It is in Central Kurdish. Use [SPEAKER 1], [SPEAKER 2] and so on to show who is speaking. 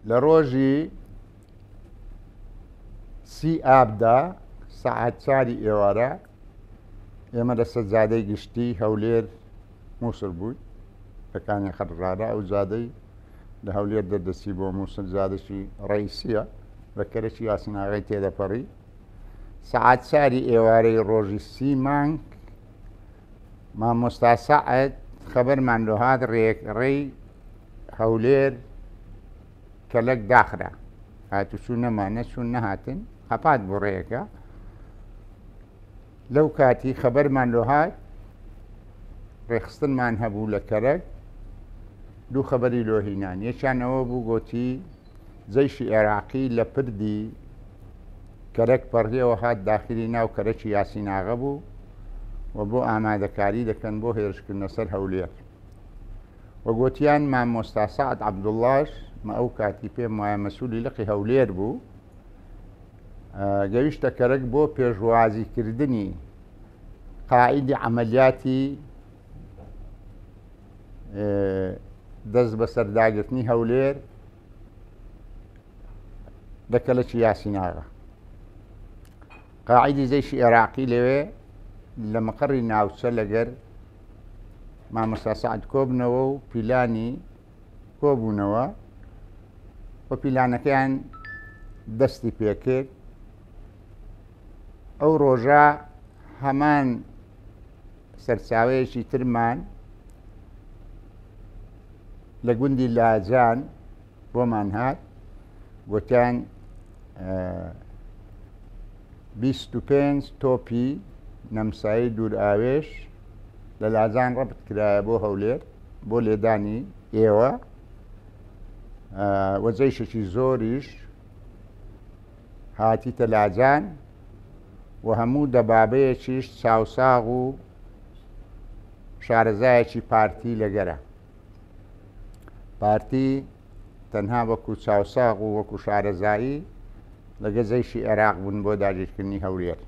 [SPEAKER 1] لروجي سي آبدا ساعت 4 ئێوارە ئێمە لە سەجادەی گشتی هەولێر مووسڵ بووین پەکانی خەرڕارە ئەو زادەی لە هەولێر دەردەسی بۆ مووسڵ زادەشی ڕئیسیە بە کەرەکی یاسیناغای تێدەپەڕی ساعت 4 ئێوارەی ڕۆژی 30 مانگ مامۆستا سەعەد خەبەرمان لۆ هات ڕێی هەولێر کەلک داخرا هاتوچوو نەمانە چوون نەهاتن هەپات بۆ ڕێیەکە لەو کاتی خەبەرمان لۆ هات ڕێخستنمان هەبوو لە کەرەک دوو خەبەری لۆهینان یەکیانەوە بوو گۆتی جەیشی عێراقی لە پردی کەرەک پەڕیەوە هات داخلی ناو کەرەکی یاسیناغا بوو و بۆ ئامادەکاری دەکەن بۆ هێرشکردنە سەر هەولێر و گۆتیان مامۆستا سەعەد عەبدوڵڵاش مە ئەو کاتی پێم وایە مەسوولی لقی هەولێر بوو گەویشتە کەرەک بۆ پێشوازیکردنی قائیدی عەمەلیاتی دەست بە سەرداگرتنی هەولێر لە کەلەکی یاسیناغا قاعیدی جەیشی عێراقی لەوێ لە مەقەڕی ناوچە لەگەر مامۆستا سەعەد کۆبنەوە و پیلانی کۆبوونەوە و پیلانەکەیان دەستی پێکرد ئەو ڕۆژە هەمان سەرچاوەیەکی ترمان لە گوندی لاجان بۆمان هات گوتیان 25 تۆپی نەمسایی دوور ئاوێش لە لاجان ڕەبت کرایە بۆ هەولێر بۆ لێدانی ئێوە وەجێیشێکی زۆریش هاتیتە لاجان و هەموو دەبابەیەکیش چاوساغ و شارەزایەکی پارتی لەگەرە پارتی تەنها وەکو چاوساغ و وەکو شارەزایی لەگە جەیشی عێراق بوون بۆ داگیرکردنی هەولێر